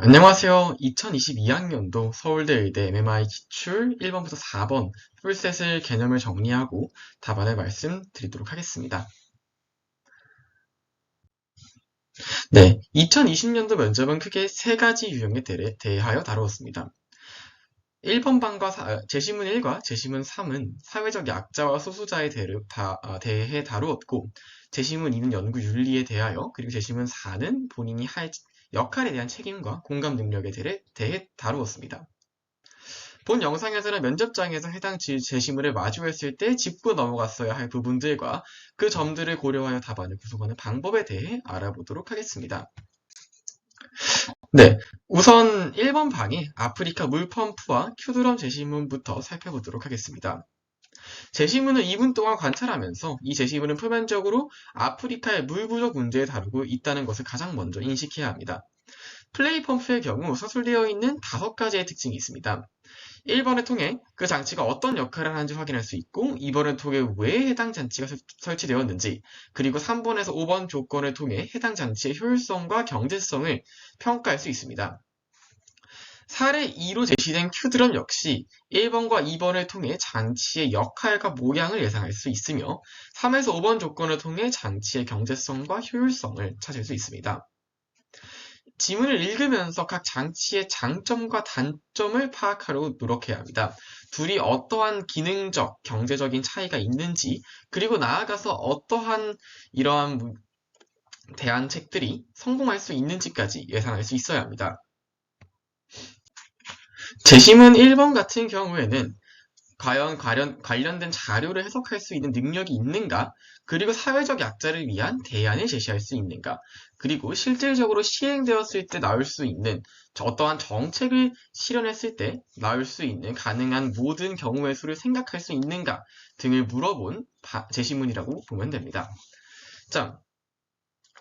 안녕하세요. 2022학년도 서울대 의대 MMI 기출 1번부터 4번 풀셋을 개념을 정리하고 답안을 말씀드리도록 하겠습니다. 네, 2020년도 면접은 크게 세 가지 유형에 대하여 다루었습니다. 1번 방과 제시문 1과 제시문 3은 사회적 약자와 소수자에 대해 다루었고, 제시문 2는 연구 윤리에 대하여, 그리고 제시문 4는 본인이 할 역할에 대한 책임과 공감 능력에 대해 다루었습니다. 본 영상에서는 면접장에서 해당 제시문을 마주했을 때 짚고 넘어갔어야 할 부분들과 그 점들을 고려하여 답안을 구성하는 방법에 대해 알아보도록 하겠습니다. 네, 우선 1번 방의 아프리카 물펌프와 큐드럼 제시문부터 살펴보도록 하겠습니다. 제시문을 2분 동안 관찰하면서 이 제시문은 표면적으로 아프리카의 물 부족 문제에 다루고 있다는 것을 가장 먼저 인식해야 합니다. 플레이 펌프의 경우 서술되어 있는 5가지의 특징이 있습니다. 1번을 통해 그 장치가 어떤 역할을 하는지 확인할 수 있고, 2번을 통해 왜 해당 장치가 설치되었는지, 그리고 3번에서 5번 조건을 통해 해당 장치의 효율성과 경제성을 평가할 수 있습니다. 사례 2로 제시된 큐드럼 역시 1번과 2번을 통해 장치의 역할과 모양을 예상할 수 있으며, 3에서 5번 조건을 통해 장치의 경제성과 효율성을 찾을 수 있습니다. 지문을 읽으면서 각 장치의 장점과 단점을 파악하려고 노력해야 합니다. 둘이 어떠한 기능적, 경제적인 차이가 있는지, 그리고 나아가서 어떠한 이러한 대안책들이 성공할 수 있는지까지 예상할 수 있어야 합니다. 제시문 1번 같은 경우에는 과연 관련된 자료를 해석할 수 있는 능력이 있는가, 그리고 사회적 약자를 위한 대안을 제시할 수 있는가, 그리고 실질적으로 시행되었을 때 나올 수 있는 어떠한 정책을 실현했을 때 나올 수 있는 가능한 모든 경우의 수를 생각할 수 있는가 등을 물어본 제시문이라고 보면 됩니다. 자,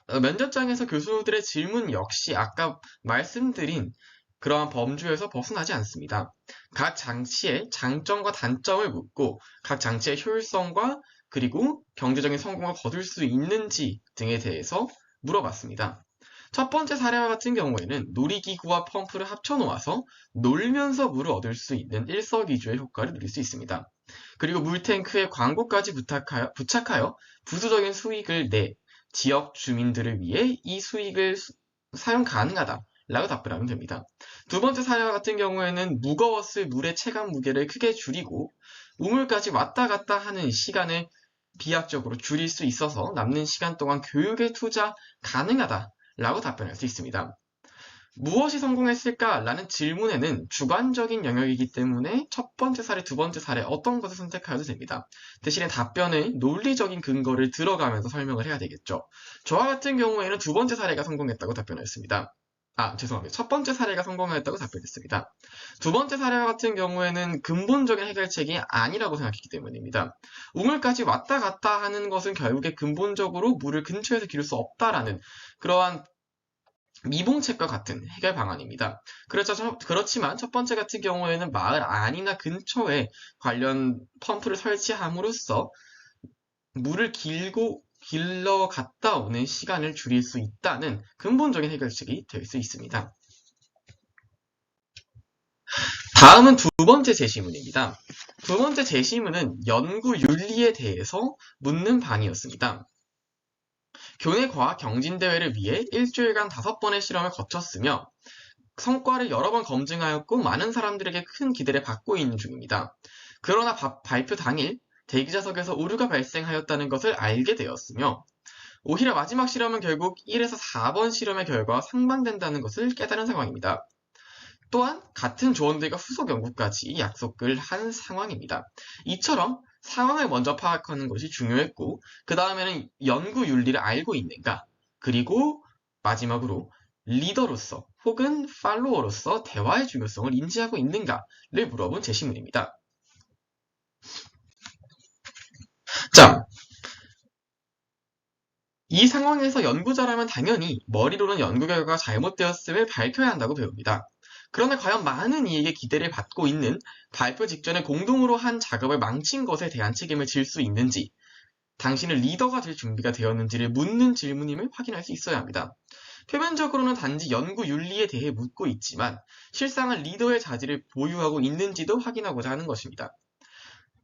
면접장에서 교수들의 질문 역시 아까 말씀드린 그러한 범주에서 벗어나지 않습니다. 각 장치의 장점과 단점을 묻고 각 장치의 효율성과 그리고 경제적인 성공을 거둘 수 있는지 등에 대해서 물어봤습니다. 첫 번째 사례와 같은 경우에는 놀이기구와 펌프를 합쳐놓아서 놀면서 물을 얻을 수 있는 일석이조의 효과를 누릴 수 있습니다. 그리고 물탱크에 광고까지 부착하여 부수적인 수익을 내 지역 주민들을 위해 이 수익을 사용 가능하다 라고 답변하면 됩니다. 두 번째 사례와 같은 경우에는 무거웠을 물의 체감 무게를 크게 줄이고 우물까지 왔다 갔다 하는 시간을 비약적으로 줄일 수 있어서 남는 시간 동안 교육에 투자 가능하다 라고 답변할 수 있습니다. 무엇이 성공했을까? 라는 질문에는 주관적인 영역이기 때문에 첫 번째 사례, 두 번째 사례 어떤 것을 선택해도 됩니다. 대신에 답변의 논리적인 근거를 들어가면서 설명을 해야 되겠죠. 저와 같은 경우에는 두 번째 사례가 성공했다고 답변했습니다. 죄송합니다. 첫 번째 사례가 성공했다고 답변했습니다. 두 번째 사례와 같은 경우에는 근본적인 해결책이 아니라고 생각했기 때문입니다. 우물까지 왔다 갔다 하는 것은 결국에 근본적으로 물을 근처에서 기를 수 없다라는 그러한 미봉책과 같은 해결 방안입니다. 그렇지만 첫 번째 같은 경우에는 마을 안이나 근처에 관련 펌프를 설치함으로써 물을 길러 갔다 오는 시간을 줄일 수 있다는 근본적인 해결책이 될 수 있습니다. 다음은 두 번째 제시문입니다. 두 번째 제시문은 연구 윤리에 대해서 묻는 방이었습니다. 교내 과학 경진대회를 위해 일주일간 5번의 실험을 거쳤으며 성과를 여러 번 검증하였고 많은 사람들에게 큰 기대를 받고 있는 중입니다. 그러나 발표 당일 대기자석에서 오류가 발생하였다는 것을 알게 되었으며 오히려 마지막 실험은 결국 1에서 4번 실험의 결과와 상반된다는 것을 깨달은 상황입니다. 또한 같은 조원들과 후속 연구까지 약속을 한 상황입니다. 이처럼 상황을 먼저 파악하는 것이 중요했고 그 다음에는 연구 윤리를 알고 있는가, 그리고 마지막으로 리더로서 혹은 팔로워로서 대화의 중요성을 인지하고 있는가를 물어본 제시문입니다. 자, 이 상황에서 연구자라면 당연히 머리로는 연구 결과가 잘못되었음을 밝혀야 한다고 배웁니다. 그러나 과연 많은 이에게 기대를 받고 있는 발표 직전에 공동으로 한 작업을 망친 것에 대한 책임을 질 수 있는지, 당신은 리더가 될 준비가 되었는지를 묻는 질문임을 확인할 수 있어야 합니다. 표면적으로는 단지 연구 윤리에 대해 묻고 있지만 실상은 리더의 자질을 보유하고 있는지도 확인하고자 하는 것입니다.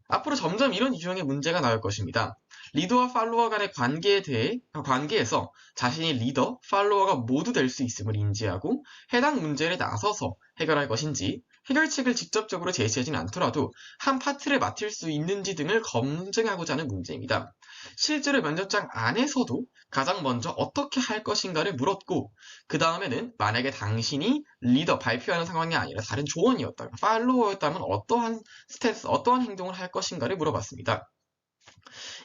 앞으로 점점 이런 유형의 문제가 나올 것입니다. 리더와 팔로워 간의 관계에서 자신이 리더, 팔로워가 모두 될 수 있음을 인지하고 해당 문제를 나서서 해결할 것인지, 해결책을 직접적으로 제시하진 않더라도 한 파트를 맡을 수 있는지 등을 검증하고자 하는 문제입니다. 실제로 면접장 안에서도 가장 먼저 어떻게 할 것인가를 물었고, 그 다음에는 만약에 당신이 리더, 발표하는 상황이 아니라 다른 조언이었다면, 팔로워였다면 어떠한 스탠스, 어떠한 행동을 할 것인가를 물어봤습니다.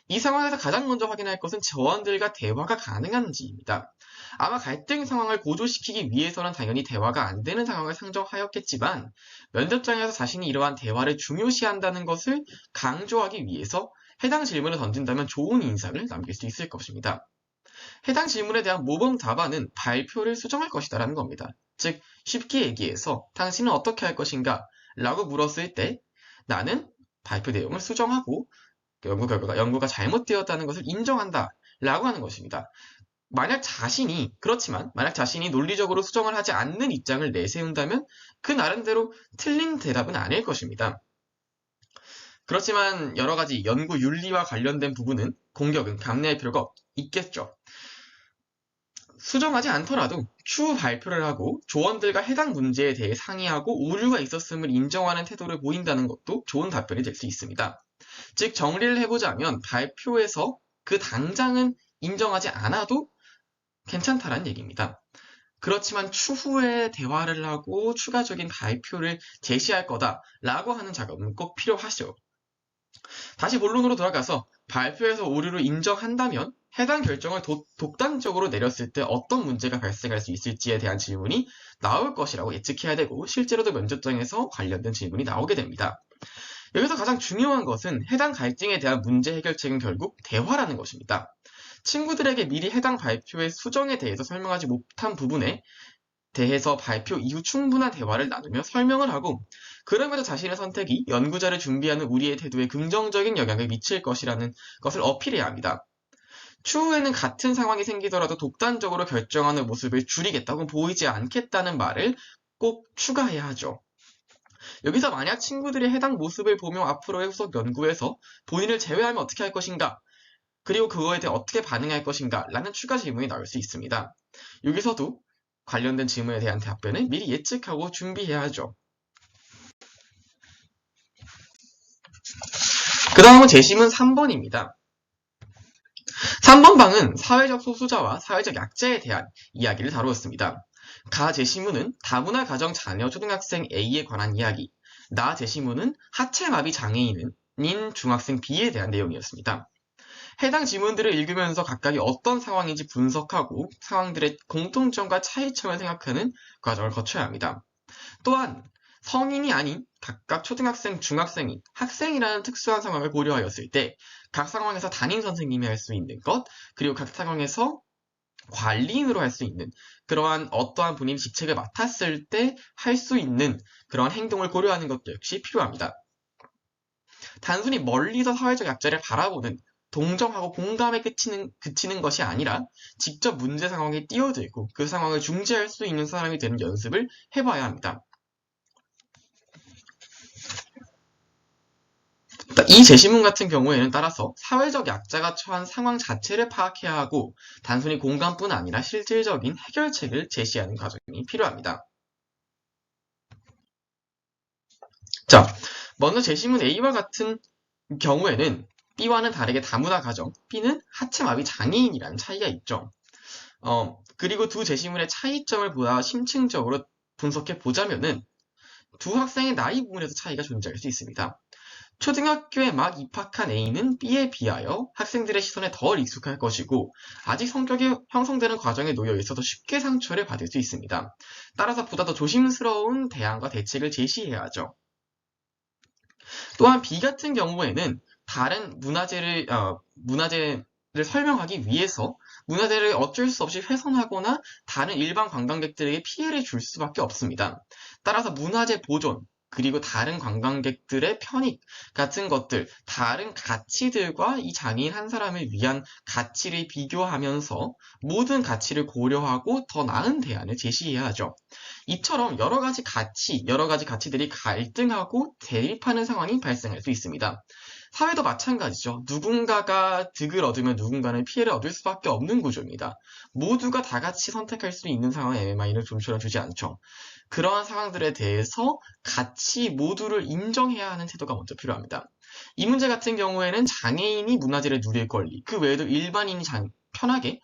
이 상황에서 가장 먼저 확인할 것은 저원들과 대화가 가능한지입니다. 아마 갈등 상황을 고조시키기 위해서는 당연히 대화가 안 되는 상황을 상정하였겠지만 면접장에서 자신이 이러한 대화를 중요시한다는 것을 강조하기 위해서 해당 질문을 던진다면 좋은 인상을 남길 수 있을 것입니다. 해당 질문에 대한 모범 답안은 발표를 수정할 것이다라는 겁니다. 즉 쉽게 얘기해서 당신은 어떻게 할 것인가? 라고 물었을 때 나는 발표 내용을 수정하고 연구가 잘못되었다는 것을 인정한다 라고 하는 것입니다. 만약 자신이 논리적으로 수정을 하지 않는 입장을 내세운다면 그 나름대로 틀린 대답은 아닐 것입니다. 그렇지만 여러 가지 연구 윤리와 관련된 부분은 공격은 감내할 필요가 있겠죠. 수정하지 않더라도 추후 발표를 하고 조원들과 해당 문제에 대해 상의하고 오류가 있었음을 인정하는 태도를 보인다는 것도 좋은 답변이 될 수 있습니다. 즉 정리를 해보자면 발표에서 그 당장은 인정하지 않아도 괜찮다라는 얘기입니다. 그렇지만 추후에 대화를 하고 추가적인 발표를 제시할 거다라고 하는 작업은 꼭 필요하죠. 다시 본론으로 돌아가서 발표에서 오류를 인정한다면 해당 결정을 독단적으로 내렸을 때 어떤 문제가 발생할 수 있을지에 대한 질문이 나올 것이라고 예측해야 되고 실제로도 면접장에서 관련된 질문이 나오게 됩니다. 여기서 가장 중요한 것은 해당 갈등에 대한 문제 해결책은 결국 대화라는 것입니다. 친구들에게 미리 해당 발표의 수정에 대해서 설명하지 못한 부분에 대해서 발표 이후 충분한 대화를 나누며 설명을 하고 그러면서 자신의 선택이 연구자를 준비하는 우리의 태도에 긍정적인 영향을 미칠 것이라는 것을 어필해야 합니다. 추후에는 같은 상황이 생기더라도 독단적으로 결정하는 모습을 줄이겠다고 보이지 않겠다는 말을 꼭 추가해야 하죠. 여기서 만약 친구들이 해당 모습을 보며 앞으로의 후속 연구에서 본인을 제외하면 어떻게 할 것인가? 그리고 그거에 대해 어떻게 반응할 것인가? 라는 추가 질문이 나올 수 있습니다. 여기서도 관련된 질문에 대한 답변을 미리 예측하고 준비해야 하죠. 그 다음은 제시문 3번입니다. 3번 방은 사회적 소수자와 사회적 약자에 대한 이야기를 다루었습니다. 가 제시문은 다문화 가정 자녀 초등학생 A에 관한 이야기, 나 제시문은 하체마비 장애인인 중학생 B에 대한 내용이었습니다. 해당 지문들을 읽으면서 각각이 어떤 상황인지 분석하고 상황들의 공통점과 차이점을 생각하는 과정을 거쳐야 합니다. 또한 성인이 아닌 각각 초등학생, 중학생인 학생이라는 특수한 상황을 고려하였을 때 각 상황에서 담임 선생님이 할 수 있는 것, 그리고 각 상황에서 관리인으로 할 수 있는 그러한 어떠한 본인이 직책을 맡았을 때 할 수 있는 그러한 행동을 고려하는 것도 역시 필요합니다. 단순히 멀리서 사회적 약자를 바라보는 동정하고 공감에 그치는 것이 아니라 직접 문제 상황에 뛰어들고 그 상황을 중재할 수 있는 사람이 되는 연습을 해봐야 합니다. 이 제시문 같은 경우에는 따라서 사회적 약자가 처한 상황 자체를 파악해야 하고 단순히 공감뿐 아니라 실질적인 해결책을 제시하는 과정이 필요합니다. 자, 먼저 제시문 A와 같은 경우에는 B와는 다르게 다문화 가정, B는 하체마비 장애인이라는 차이가 있죠. 그리고 두 제시문의 차이점을 보다 심층적으로 분석해 보자면은 두 학생의 나이 부분에서 차이가 존재할 수 있습니다. 초등학교에 막 입학한 A는 B에 비하여 학생들의 시선에 덜 익숙할 것이고 아직 성격이 형성되는 과정에 놓여 있어서 쉽게 상처를 받을 수 있습니다. 따라서 보다 더 조심스러운 대안과 대책을 제시해야 하죠. 또한 B 같은 경우에는 다른 문화재를 설명하기 위해서 문화재를 어쩔 수 없이 훼손하거나 다른 일반 관광객들에게 피해를 줄 수밖에 없습니다. 따라서 문화재 보존, 그리고 다른 관광객들의 편익 같은 것들, 다른 가치들과 이 장애인 한 사람을 위한 가치를 비교하면서 모든 가치를 고려하고 더 나은 대안을 제시해야 하죠. 이처럼 여러 가지 가치들이 갈등하고 대립하는 상황이 발생할 수 있습니다. 사회도 마찬가지죠. 누군가가 득을 얻으면 누군가는 피해를 얻을 수밖에 없는 구조입니다. 모두가 다 같이 선택할 수 있는 상황에 MMI는 좀처럼 주지 않죠. 그러한 상황들에 대해서 같이 모두를 인정해야 하는 태도가 먼저 필요합니다. 이 문제 같은 경우에는 장애인이 문화재를 누릴 권리, 그 외에도 일반인이 편하게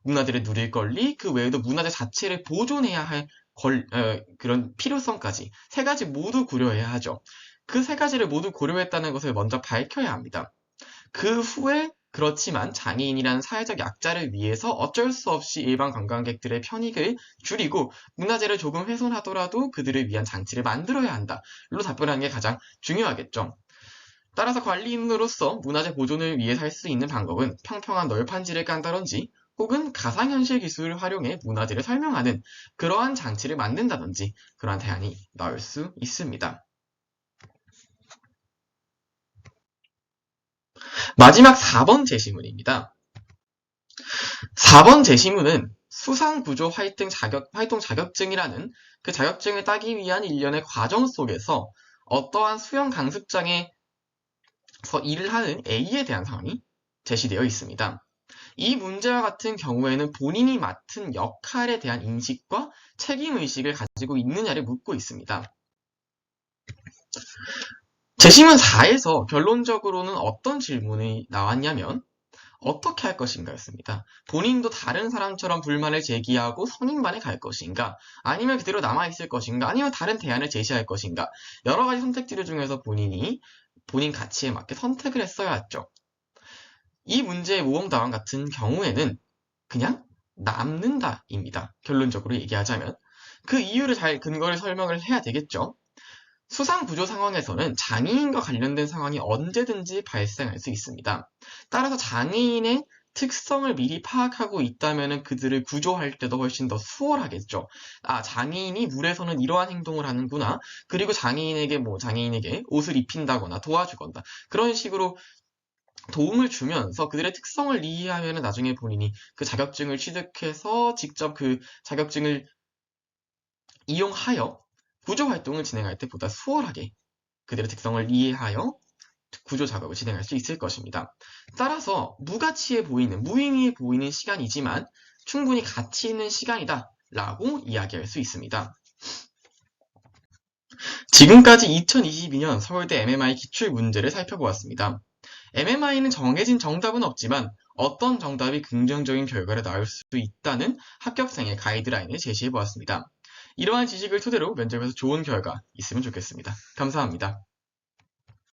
문화재를 누릴 권리, 그 외에도 문화재 자체를 보존해야 할 그런 필요성까지 세 가지 모두 고려해야 하죠. 그 세 가지를 모두 고려했다는 것을 먼저 밝혀야 합니다. 그 후에 그렇지만 장애인이라는 사회적 약자를 위해서 어쩔 수 없이 일반 관광객들의 편익을 줄이고 문화재를 조금 훼손하더라도 그들을 위한 장치를 만들어야 한다. 로 답변하는 게 가장 중요하겠죠. 따라서 관리인으로서 문화재 보존을 위해 할 수 있는 방법은 평평한 널판지를 깐다든지 혹은 가상현실 기술을 활용해 문화재를 설명하는 그러한 장치를 만든다든지 그러한 대안이 나올 수 있습니다. 마지막 4번 제시문입니다. 4번 제시문은 수상구조 활동 자격증이라는 그 자격증을 따기 위한 일련의 과정 속에서 어떠한 수영 강습장에서 일을 하는 A에 대한 상황이 제시되어 있습니다. 이 문제와 같은 경우에는 본인이 맡은 역할에 대한 인식과 책임의식을 가지고 있느냐를 묻고 있습니다. 제시문 4에서 결론적으로는 어떤 질문이 나왔냐면 어떻게 할 것인가 였습니다. 본인도 다른 사람처럼 불만을 제기하고 선임반에 갈 것인가, 아니면 그대로 남아있을 것인가, 아니면 다른 대안을 제시할 것인가, 여러 가지 선택지들 중에서 본인 가치에 맞게 선택을 했어야 했죠. 이 문제의 모범답안 같은 경우에는 그냥 남는다입니다. 결론적으로 얘기하자면 그 이유를 잘 근거를 설명을 해야 되겠죠. 수상구조 상황에서는 장애인과 관련된 상황이 언제든지 발생할 수 있습니다. 따라서 장애인의 특성을 미리 파악하고 있다면 그들을 구조할 때도 훨씬 더 수월하겠죠. 아, 장애인이 물에서는 이러한 행동을 하는구나. 그리고 장애인에게 옷을 입힌다거나 도와주거나 그런 식으로 도움을 주면서 그들의 특성을 이해하면 나중에 본인이 그 자격증을 취득해서 직접 그 자격증을 이용하여 구조 활동을 진행할 때 보다 수월하게 그들의 특성을 이해하여 구조 작업을 진행할 수 있을 것입니다. 따라서 무가치해 보이는, 무의미해 보이는 시간이지만 충분히 가치 있는 시간이다 라고 이야기할 수 있습니다. 지금까지 2022년 서울대 MMI 기출문제를 살펴보았습니다. MMI는 정해진 정답은 없지만 어떤 정답이 긍정적인 결과를 낳을 수 있다는 합격생의 가이드라인을 제시해보았습니다. 이러한 지식을 토대로 면접에서 좋은 결과 있으면 좋겠습니다. 감사합니다.